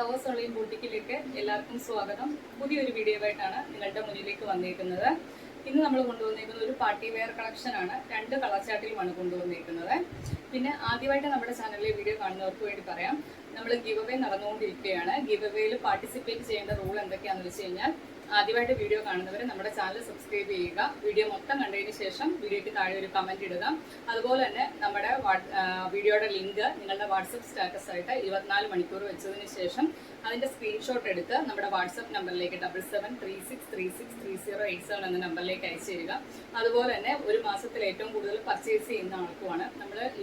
Flowers online ബൂട്ടിക്കിലേക്ക് എല്ലാവർക്കും സ്വാഗതം. പുതിയൊരു വീഡിയോ ആയിട്ടാണ് നിങ്ങളുടെ മുന്നിലേക്ക് വന്നിരിക്കുന്നത്. ഇന്ന് നമ്മൾ കൊണ്ടുവന്നിരിക്കുന്നത് ഒരു പാർട്ടി വെയർ കളക്ഷൻ ആണ്. 2 കളർ ചാർട്ടിലുമാണ് കൊണ്ടുവന്നിരിക്കുന്നത്. പിന്നെ ആദ്യമായിട്ട് നമ്മുടെ ചാനലിലെ വീഡിയോ കാണുന്നവർക്ക് വേണ്ടി പറയാം, നമ്മൾ ഗിവ് അവേ നടന്നുകൊണ്ടിരിക്കുകയാണ്. ഗിവ് അവേയിൽ പാർട്ടിസിപ്പേറ്റ് ചെയ്യേണ്ട റൂൾ എന്തൊക്കെയാണെന്ന് വെച്ച് കഴിഞ്ഞാൽ, ആദ്യമായിട്ട് വീഡിയോ കാണുന്നവർ നമ്മുടെ ചാനൽ സബ്സ്ക്രൈബ് ചെയ്യുക. വീഡിയോ മൊത്തം കണ്ടതിന് ശേഷം വീഡിയോയ്ക്ക് താഴെ ഒരു കമന്റ് ഇടുക. അതുപോലെ തന്നെ നമ്മുടെ വീഡിയോയുടെ ലിങ്ക് നിങ്ങളുടെ വാട്സപ്പ് സ്റ്റാറ്റസ് ആയിട്ട് 24 മണിക്കൂർ വെച്ചതിന് ശേഷം അതിന്റെ സ്ക്രീൻഷോട്ട് എടുത്ത് നമ്മുടെ വാട്സപ്പ് നമ്പറിലേക്ക് 7736363087 എന്ന നമ്പറിലേക്ക് അയച്ചു തരിക. അതുപോലെ തന്നെ ഒരു മാസത്തിൽ ഏറ്റവും കൂടുതൽ പർച്ചേസ് ചെയ്യുന്ന ആൾക്കുമാണ് നമ്മൾ ഈ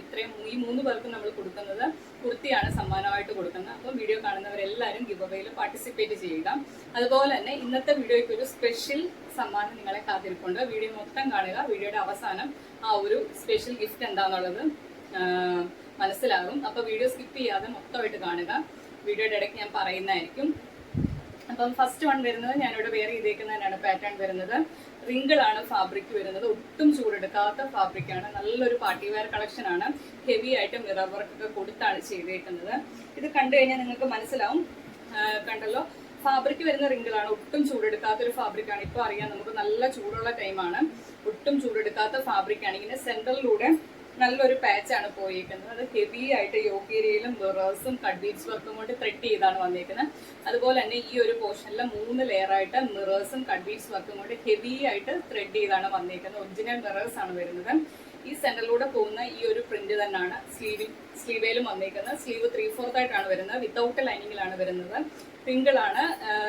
3 പേർക്കും നമ്മൾ കൊടുക്കുന്നത് കുർത്തിയാണ് സമ്മാനമായിട്ട് കൊടുക്കുന്നത്. അപ്പം വീഡിയോ കാണുന്നവരെല്ലാവരും ഗിവ് അവേയിൽ പാർട്ടിസിപ്പേറ്റ് ചെയ്യുക. അതുപോലെ തന്നെ ഇന്നത്തെ വീഡിയോയ്ക്ക് ഒരു സ്പെഷ്യൽ സമ്മാനം നിങ്ങളെ കാത്തിരിപ്പുണ്ട്. വീഡിയോ മൊത്തം കാണുക. വീഡിയോയുടെ അവസാനം ആ ഒരു സ്പെഷ്യൽ ഗിഫ്റ്റ് എന്താണെന്നുള്ളത് മനസ്സിലാകും. അപ്പൊ വീഡിയോ സ്കിപ്പ് ചെയ്യാതെ മൊത്തമായിട്ട് കാണുക. വീഡിയോയുടെ ഇടയ്ക്ക് ഞാൻ പറയുന്നതായിരിക്കും. അപ്പം ഫസ്റ്റ് വൺ വരുന്നത് ഞാനിവിടെ വെയർ ചെയ്തേക്കുന്നതിനാണ് പാറ്റേൺ വരുന്നത്. റിങ്കിളാണ് ഫാബ്രിക് വരുന്നത്. ഒട്ടും ചൂടെടുക്കാത്ത ഫാബ്രിക് ആണ്. നല്ലൊരു പാർട്ടി വെയർ കളക്ഷൻ ആണ്. ഹെവി ആയിട്ട് മിറർ വർക്ക് ഒക്കെ കൊടുത്താണ് ചെയ്തേക്കുന്നത്. ഇത് കണ്ടു കഴിഞ്ഞാൽ നിങ്ങൾക്ക് മനസ്സിലാവും. കണ്ടല്ലോ, ഫാബ്രിക് വരുന്ന റിങ്കിളാണ്. ഒട്ടും ചൂടെടുക്കാത്തൊരു ഫാബ്രിക് ആണ്. ഇപ്പൊ അറിയാം, നമുക്ക് നല്ല ചൂടുള്ള ടൈമാണ്. ഒട്ടും ചൂടെടുക്കാത്ത ഫാബ്രിക് ആണ്. ഇങ്ങനെ സെന്ററിലൂടെ നല്ലൊരു പാച്ചാണ് പോയിരിക്കുന്നത്. അത് ഹെവി ആയിട്ട് യോക്ക് ഏരിയയിലും മിറേഴ്സും കട്ട് ബീഡ്സ് വർക്കും കൊണ്ട് ത്രെഡ് ചെയ്താണ് വന്നിരിക്കുന്നത്. അതുപോലെ തന്നെ ഈ ഒരു പോർഷനിൽ 3 ലെയർ ആയിട്ട് മിറേഴ്സും കട്ട് ബീഡ്സ് വർക്കും കൊണ്ട് ഹെവി ആയിട്ട് ത്രെഡ് ചെയ്താണ് വന്നിരിക്കുന്നത്. ഒറിജിനൽ മിറേഴ്സ് ആണ് വരുന്നത്. ഈ സെന്ററിലൂടെ പോകുന്ന ഈ ഒരു പ്രിന്റ് തന്നെയാണ് സ്ലീവേലും വന്നിരിക്കുന്നത്. സ്ലീവ് 3/4 ആയിട്ടാണ് വരുന്നത്. വിത്തൗട്ട് ലൈനിങ്ങിലാണ് വരുന്നത്. റിങ്കിളാണ്.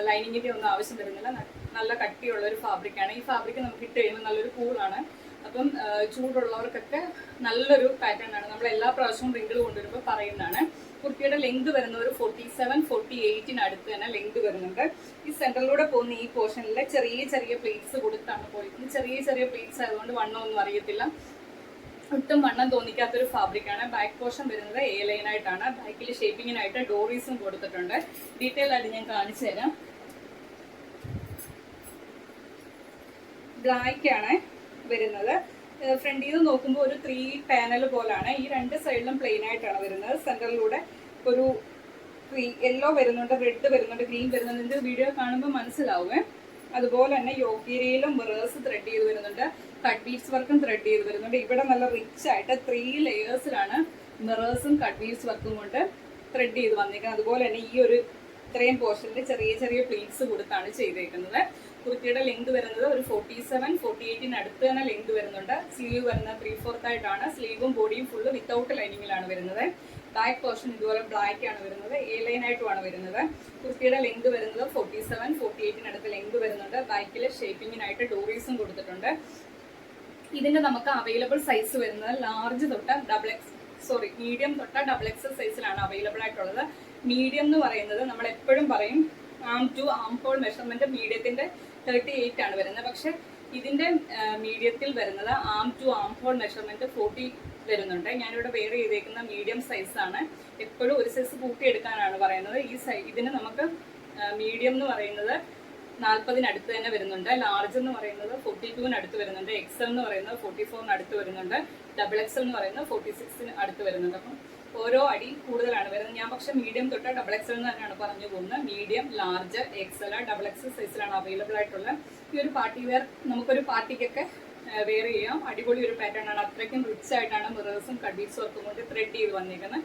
ലൈനിങ്ങിന്റെ ഒന്നും ആവശ്യം വരുന്നില്ല. നല്ല കട്ടിയുള്ള ഒരു ഫാബ്രിക് ആണ്. ഈ ഫാബ്രിക് നമുക്ക് ഇട്ട് കഴിയുമ്പോൾ നല്ലൊരു കൂളാണ്. അപ്പം ചൂടുള്ളവർക്കൊക്കെ നല്ലൊരു പാറ്റേൺ ആണ്. നമ്മൾ എല്ലാ പ്രാവശ്യവും റിങ്കിൾ കൊണ്ടുവരുമ്പോൾ പറയുന്നതാണ്. കുർത്തിയുടെ ലെങ്ത് വരുന്നത് ഒരു 47-48 അടുത്ത് തന്നെ ലെങ്ത് വരുന്നുണ്ട്. ഈ സെന്ററിലൂടെ പോകുന്ന ഈ പോർഷനിലെ ചെറിയ ചെറിയ പ്ലേറ്റ്സ് കൊടുത്താണ് പോയിരിക്കുന്നത്. ചെറിയ ചെറിയ പ്ലേറ്റ്സ് ആയതുകൊണ്ട് വണ്ണമൊന്നും അറിയത്തില്ല. ഒട്ടും വണ്ണം തോന്നിക്കാത്തൊരു ഫാബ്രിക് ആണ്. ബാക്ക് പോർഷൻ വരുന്നത് എ ലൈൻ ആയിട്ടാണ്. ബാക്കിൽ ഷേപ്പിങ്ങിനായിട്ട് ഡോറീസും കൊടുത്തിട്ടുണ്ട്. ഡീറ്റെയിൽ ആയിട്ട് ഞാൻ കാണിച്ചു തരാം. ബ്ലാക്ക് ആണ് വരുന്നത്. ഫ്രണ്ടിൽ നിന്ന് നോക്കുമ്പോൾ ഒരു 3 പാനൽ പോലാണ്. ഈ 2 സൈഡിലും പ്ലെയിൻ ആയിട്ടാണ് വരുന്നത്. സെന്ററിലൂടെ ഒരു യെല്ലോ വരുന്നുണ്ട്, റെഡ് വരുന്നുണ്ട്, ഗ്രീൻ വരുന്നുണ്ട്. ഇതിന്റെ വീഡിയോ കാണുമ്പോൾ മനസ്സിലാവുമേ. അതുപോലെ തന്നെ യോക്ക് ഏരിയയിലും മിറേഴ്സ് ത്രെഡ് ചെയ്ത് വരുന്നുണ്ട്. കട്ട് ബീഡ്സ് വർക്കും ത്രെഡ് ചെയ്ത് വരുന്നുണ്ട്. ഇവിടെ നല്ല റിച്ച് ആയിട്ട് 3 ലെയേഴ്സിലാണ് മിറേഴ്സും കട്ട് ബീഡ്സ് വർക്കും കൊണ്ട് ത്രെഡ് ചെയ്ത് വന്നിരിക്കുന്നത്. അതുപോലെ തന്നെ ഈ ഒരു ഇത്രയും പോർഷനിൽ ചെറിയ ചെറിയ പ്ലീറ്റ്സ് കൊടുത്താണ് ചെയ്തേക്കുന്നത്. കുർത്തിയുടെ ലെങ്ത് വരുന്നത് ഒരു 47-48 അടുത്ത് തന്നെ ലെങ്ത് വരുന്നുണ്ട്. സ്ലീവ് വരുന്നത് 3/4 ആയിട്ടാണ്. സ്ലീവും ബോഡിയും ഫുള്ള് വിത്തൗട്ട് ലൈനിങ്ങിലാണ് വരുന്നത്. ബാക്ക് പോർഷൻ ഇതുപോലെ ബ്ലാക്ക് ആണ് വരുന്നത്. എ ലൈൻ ആയിട്ടുമാണ് വരുന്നത്. കുർത്തിയുടെ ലെങ്ത് വരുന്നത് 47-48 അടുത്ത് ലെങ്ത് വരുന്നുണ്ട്. ബാക്കിൽ ഷേപ്പിങ്ങിനായിട്ട് ഡോറീസും കൊടുത്തിട്ടുണ്ട്. ഇതിന്റെ നമുക്ക് അവൈലബിൾ സൈസ് വരുന്നത് ലാർജ് തൊട്ട് മീഡിയം തൊട്ട് XXL സൈസിലാണ് അവൈലബിൾ ആയിട്ടുള്ളത്. മീഡിയം എന്ന് പറയുന്നത് നമ്മൾ എപ്പോഴും പറയും ആം ടു ആം ഹോൾ മെഷർമെന്റ് മീഡിയത്തിന്റെ 38 ആണ് വരുന്നത്. പക്ഷെ ഇതിന്റെ മീഡിയത്തിൽ വരുന്നത് ആം ടു ആം ഹോൾ മെഷർമെന്റ് 40 വരുന്നുണ്ട്. ഞാനിവിടെ വെയർ ചെയ്തേക്കുന്ന മീഡിയം സൈസ് ആണ്. എപ്പോഴും ഒരു സൈസ് കൂട്ടിയെടുക്കാനാണ് പറയുന്നത്. ഇതിന് നമുക്ക് മീഡിയം എന്ന് പറയുന്നത് 40 അടുത്ത് തന്നെ വരുന്നുണ്ട്. ലാർജ് എന്ന് പറയുന്നത് 42 അടുത്ത് വരുന്നുണ്ട്. XL എന്ന് പറയുന്നത് 44 അടുത്ത് വരുന്നുണ്ട്. XXL എന്ന് പറയുന്നത് 46 അടുത്ത് വരുന്നുണ്ട്. അപ്പം ഓരോ അടി കൂടുതലാണ് വരുന്നത്. ഞാൻ പക്ഷെ മീഡിയം തൊട്ട് XXL എന്ന് തന്നെയാണ് പറഞ്ഞു പോകുന്നത്. മീഡിയം, ലാർജ്, XL, XXL സൈസിലാണ് അവൈലബിൾ ആയിട്ടുള്ള ഈ ഒരു പാർട്ടി വെയർ. നമുക്കൊരു പാർട്ടിക്കൊക്കെ വെയർ ചെയ്യാം. അടിപൊളി ഒരു പാറ്റേൺ ആണ്. അത്രയ്ക്കും റിച്ച് ആയിട്ടാണ് മിറേഴ്സും കട്ട് ബീഡ്സ് വർക്കും കൊണ്ട് ത്രെഡ് ചെയ്ത് വന്നിരിക്കുന്നത്.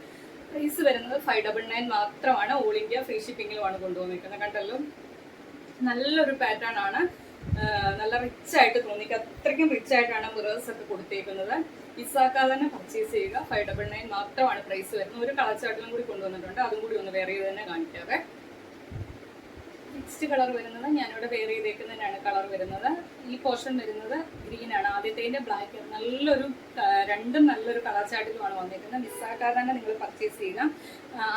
പ്രൈസ് വരുന്നത് 599 മാത്രമാണ്. ഓൾ ഇന്ത്യ ഫ്രീ ഷിപ്പിങ്ങിലുമാണ് കൊണ്ടുവന്നിരിക്കുന്നത്. കണ്ടല്ലോ, നല്ലൊരു പാറ്റേൺ ആണ്. നല്ല റിച്ച് ആയിട്ട് തോന്നിക്കുക. അത്രയ്ക്കും റിച്ച് ആയിട്ടാണ് മിറേഴ്സ് ഒക്കെ കൊടുത്തേക്കുന്നത്. മിസ്സാക്കാതെ തന്നെ പർച്ചേസ് ചെയ്യുക. 599 മാത്രമാണ് പ്രൈസ് വരുന്നത്. ഒരു കളർ ചാർട്ടിലും കൂടി കൊണ്ടുവന്നിട്ടുണ്ട്. അതും കൂടി ഒന്ന് വെയർ ചെയ്ത് തന്നെ കാണിക്കാതെ. നെക്സ്റ്റ് കളർ വരുന്നത് ഞാനിവിടെ വെയർ ചെയ്തേക്കുന്നതിനാണ് കളർ വരുന്നത്. ഈ പോർഷൻ വരുന്നത് ഗ്രീൻ ആണ്. ആദ്യത്തേന്റെ ബ്ലാക്ക്. രണ്ടും നല്ലൊരു കളർ ചാർട്ടിലുമാണ് വന്നിരിക്കുന്നത്. മിസ്സാക്കാതെ തന്നെ നിങ്ങൾ പർച്ചേസ് ചെയ്യുക.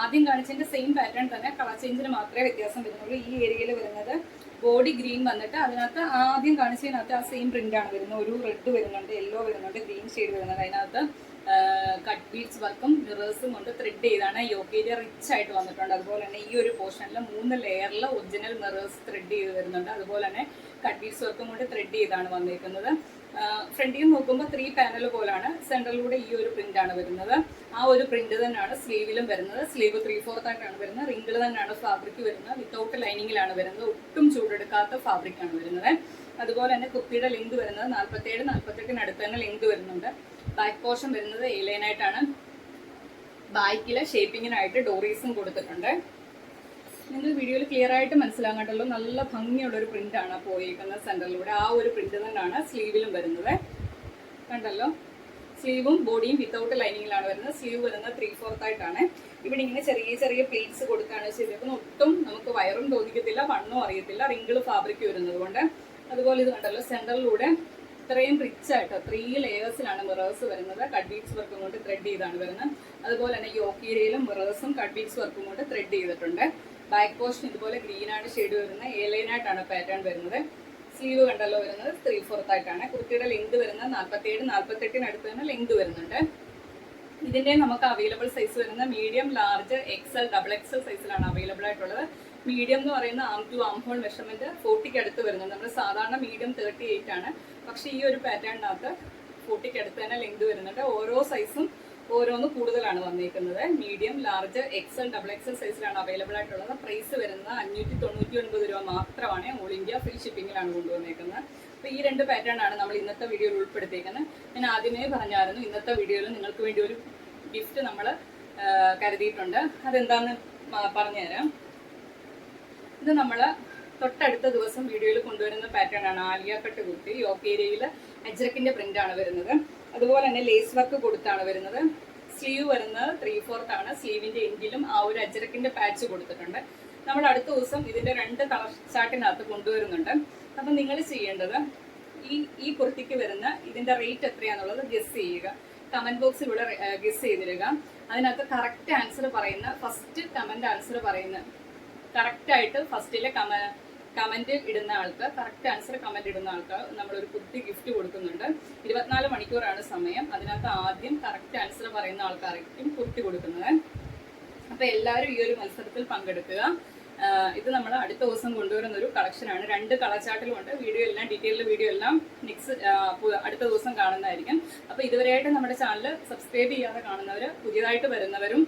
ആദ്യം കാണിച്ചതിന്റെ സെയിം പാറ്റേൺ തന്നെ, കളർ ചേഞ്ചിന് മാത്രമേ വ്യത്യാസം വരുന്നുള്ളൂ. ഈ ഏരിയയിൽ വരുന്നത് ബോഡി ഗ്രീൻ വന്നിട്ട് അതിനകത്ത് ആദ്യം കാണിച്ചതിനകത്ത് ആ സെയിം പ്രിന്റ് ആണ് വരുന്നത്. ഒരു റെഡ് വരുന്നുണ്ട്, യെല്ലോ വരുന്നുണ്ട്, ഗ്രീൻ ഷെയ്ഡ് വരുന്നുണ്ട്. അതിനകത്ത് കട്ട് ബീഡ്സ് വർക്കും മിറേഴ്സും കൊണ്ട് ത്രെഡ് ചെയ്താണ് യോക്ക് ഏരിയ റിച്ച് ആയിട്ട് വന്നിട്ടുണ്ട്. അതുപോലെ തന്നെ ഈ ഒരു പോർഷനിൽ 3 ലെയറിൽ ഒറിജിനൽ മിറേഴ്സ് ത്രെഡ് ചെയ്ത് വരുന്നുണ്ട്. അതുപോലെ തന്നെ കട്ട് ബീഡ്സ് വർക്കും കൊണ്ട് ത്രെഡ് ചെയ്താണ് വന്നിരിക്കുന്നത്. ഫ്രണ്ടിൽ നോക്കുമ്പോൾ 3 പാനൽ പോലാണ്, സെൻട്രലിലൂടെ ഈ ഒരു പ്രിന്റ് ആണ് വരുന്നത്. ആ ഒരു പ്രിന്റ് തന്നെയാണ് സ്ലീവിലും വരുന്നത്. സ്ലീവ് 3/4 ആയിട്ടാണ് വരുന്നത്. റിങ്കിൾ തന്നെയാണ് ഫാബ്രിക് വരുന്നത്. വിത്തൗട്ട് ലൈനിങ്ങിലാണ് വരുന്നത്. ഒട്ടും ചൂടെടുക്കാത്ത ഫാബ്രിക് ആണ് വരുന്നത്. അതുപോലെ തന്നെ കുർത്തിയുടെ ലെങ്ത് വരുന്നത് 47-48 അടുത്ത് തന്നെ ലെങ്ത് വരുന്നുണ്ട്. ബാക്ക് പോർഷൻ വരുന്നത് എ ലൈൻ ആയിട്ടാണ്. ബാക്കിലെ ഷേപ്പിങ്ങിനായിട്ട് ഡോറീസും കൊടുത്തിട്ടുണ്ട്. നിങ്ങൾ വീഡിയോയിൽ ക്ലിയർ ആയിട്ട് മനസ്സിലാകണ്ടല്ലോ, നല്ല ഭംഗിയുള്ള ഒരു പ്രിന്റ് ആണ് പോയിരിക്കുന്നത് സെന്ററിലൂടെ. ആ ഒരു പ്രിന്റ് തന്നെയാണ് സ്ലീവിലും വരുന്നത്. കണ്ടല്ലോ, സ്ലീവും ബോഡിയും വിത്തൗട്ട് ലൈനിങ്ങിലാണ് വരുന്നത്. സ്ലീവ് വരുന്നത് 3/4 ആയിട്ടാണ്. ഇവിടെ ഇങ്ങനെ ചെറിയ ചെറിയ പ്ലേറ്റ്സ് കൊടുത്താണ് ചെയ്തേക്കുന്നത്. ഒട്ടും നമുക്ക് വയറും തോന്നിക്കത്തില്ല, വണ്ണും അറിയത്തില്ല, റിങ്കിൾ ഫാബ്രിക് വരുന്നത് കൊണ്ട്. അതുപോലെ ഇത് കണ്ടല്ലോ, സെന്ററിലൂടെ ഇത്രയും റിച്ച് ആയിട്ട് 3 ലെയേഴ്സിലാണ് മിറേഴ്സ് വരുന്നത്. കട്ട് ബീഡ്സ് വർക്കും കൊണ്ട് ത്രെഡ് ചെയ്താണ് വരുന്നത്. അതുപോലെ തന്നെ യോക്കീരയിലും മിറേഴ്സും കട്ട് ബീഡ്സ് വർക്കും കൊണ്ട് ത്രെഡ് ചെയ്തിട്ടുണ്ട്. ബാക്ക് പോർഷൻ ഇതുപോലെ ഗ്രീൻ ആണ് ഷെയ്ഡ് വരുന്നത്. എ ലൈൻ ആയിട്ടാണ് പാറ്റേൺ വരുന്നത്. സ്ലീവ് കണ്ടല്ലോ വരുന്നത് 3/4 ആയിട്ടാണ്. കുർത്തിയുടെ ലെങ്ത് വരുന്നത് 47-48 അടുത്ത് തന്നെ ലെങ്ത് വരുന്നുണ്ട്. ഇതിന്റെ നമുക്ക് അവൈലബിൾ സൈസ് വരുന്നത് മീഡിയം, ലാർജ്, XL, XXL സൈസിലാണ് അവൈലബിൾ ആയിട്ടുള്ളത്. മീഡിയം എന്ന് പറയുന്ന arm to armhole measurement 40 അടുത്ത് വരുന്നുണ്ട്. നമ്മൾ സാധാരണ മീഡിയം 38 ആണ്, പക്ഷെ ഈ ഒരു പാറ്റേണിനകത്ത് 40 അടുത്ത് തന്നെ ലെങ്ത് വരുന്നുണ്ട്. ഓരോ സൈസും ഓരോന്ന് കൂടുതലാണ് വന്നിരിക്കുന്നത്. മീഡിയം, ലാർജ്, XL, XXL സൈസിലാണ് അവൈലബിൾ ആയിട്ടുള്ളത്. പ്രൈസ് വരുന്നത് 599 രൂപ മാത്രമാണ്. ഓൾ ഇന്ത്യ ഫ്രീ ഷിപ്പിംഗിലാണ് കൊണ്ടുവന്നേക്കുന്നത്. അപ്പോൾ ഈ 2 പാറ്റേൺ ആണ് നമ്മൾ ഇന്നത്തെ വീഡിയോയിൽ ഉൾപ്പെടുത്തിയിരിക്കുന്നത്. ഞാൻ ആദ്യമേ പറഞ്ഞായിരുന്നു, ഇന്നത്തെ വീഡിയോയിൽ നിങ്ങൾക്ക് വേണ്ടി ഒരു ഗിഫ്റ്റ് നമ്മൾ കരുതിയിട്ടുണ്ട്. അതെന്താണെന്ന് പറഞ്ഞുതരാം. ഇത് നമ്മൾ തൊട്ടടുത്ത ദിവസം വീഡിയോയിൽ കൊണ്ടുവരുന്ന പാറ്റേൺ ആണ്. ആലിയ കട്ട് കുർത്തി, യോക്ക് ഏരിയയിൽ അജ്രക്കിന്റെ പ്രിന്റ് ആണ് വരുന്നത്. അതുപോലെ തന്നെ ലേസ് വർക്ക് കൊടുത്താണ് വരുന്നത്. സ്ലീവ് വരുന്നത് 3/4 ആണ്. സ്ലീവിന്റെ എൻഡിലും ആ ഒരു അജ്രക്കിന്റെ പാച്ച് കൊടുത്തിട്ടുണ്ട്. നമ്മൾ അടുത്ത ദിവസം ഇതിന്റെ 2 കളർ ചാർട്ടിനകത്ത് കൊണ്ടുവരുന്നുണ്ട്. അപ്പം നിങ്ങൾ ചെയ്യേണ്ടത് ഈ കുർത്തിക്ക് വരുന്ന ഇതിന്റെ റേറ്റ് എത്രയാണെന്നുള്ളത് ഗസ് ചെയ്യുക. കമന്റ് ബോക്സിലൂടെ ഗസ് ചെയ്തിടുക. അതിനകത്ത് കറക്റ്റ് ആൻസർ പറയുന്ന, ഫസ്റ്റ് കമന്റ് ആൻസർ പറയുന്ന, കറക്റ്റ് ആയിട്ട് ഫസ്റ്റിലെ കമന്റ് ഇടുന്ന ആൾക്ക്, കറക്റ്റ് ആൻസർ കമന്റ് ഇടുന്ന ആൾക്ക് നമ്മളൊരു കുർത്തി ഗിഫ്റ്റ് കൊടുക്കുന്നുണ്ട്. 24 മണിക്കൂറാണ് സമയം. അതിനകത്ത് ആദ്യം കറക്റ്റ് ആൻസർ പറയുന്ന ആൾക്കാർക്കും കുർത്തി കൊടുക്കുന്നത്. അപ്പൊ എല്ലാവരും ഈ ഒരു മത്സരത്തിൽ പങ്കെടുക്കുക. ഇത് നമ്മൾ അടുത്ത ദിവസം കൊണ്ടുവരുന്ന ഒരു കളക്ഷനാണ്. 2 കളർ ചാർട്ടിലും ഉണ്ട്. വീഡിയോ എല്ലാം, ഡീറ്റെയിൽഡ് വീഡിയോ എല്ലാം അടുത്ത ദിവസം കാണുന്നതായിരിക്കും. അപ്പൊ ഇതുവരെയായിട്ട് നമ്മുടെ ചാനൽ സബ്സ്ക്രൈബ് ചെയ്യാതെ കാണുന്നവർ, പുതിയതായിട്ട് വരുന്നവരും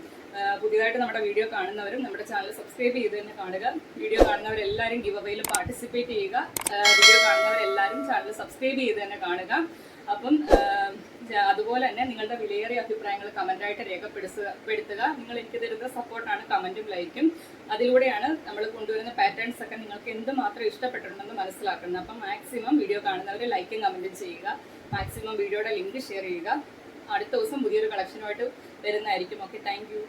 പുതിയതായിട്ട് നമ്മുടെ വീഡിയോ കാണുന്നവരും നമ്മുടെ ചാനൽ സബ്സ്ക്രൈബ് ചെയ്ത് തന്നെ കാണുക. വീഡിയോ കാണുന്നവരെല്ലാവരും ഗിവ് അവയിൽ പാർട്ടിസിപ്പേറ്റ് ചെയ്യുക. വീഡിയോ കാണുന്നവരെല്ലാവരും ചാനൽ സബ്സ്ക്രൈബ് ചെയ്ത് തന്നെ കാണുക. അപ്പം അതുപോലെ തന്നെ നിങ്ങളുടെ വിലയേറിയ അഭിപ്രായങ്ങൾ കമന്റായിട്ട് രേഖപ്പെടുത്തുക. നിങ്ങൾ എനിക്ക് തരുന്ന സപ്പോർട്ടാണ് കമന്റും ലൈക്കും. അതിലൂടെയാണ് നമ്മൾ കൊണ്ടുവരുന്ന പാറ്റേൺസ് ഒക്കെ നിങ്ങൾക്ക് എന്തുമാത്രം ഇഷ്ടപ്പെട്ടിട്ടുണ്ടെന്ന് മനസ്സിലാക്കുന്നത്. അപ്പം മാക്സിമം വീഡിയോ കാണുന്നവർ ലൈക്കും കമന്റും ചെയ്യുക. മാക്സിമം വീഡിയോയുടെ ലിങ്ക് ഷെയർ ചെയ്യുക. അടുത്ത ദിവസം പുതിയൊരു കളക്ഷനുമായിട്ട് വരുന്നതായിരിക്കും. Okay, thank you.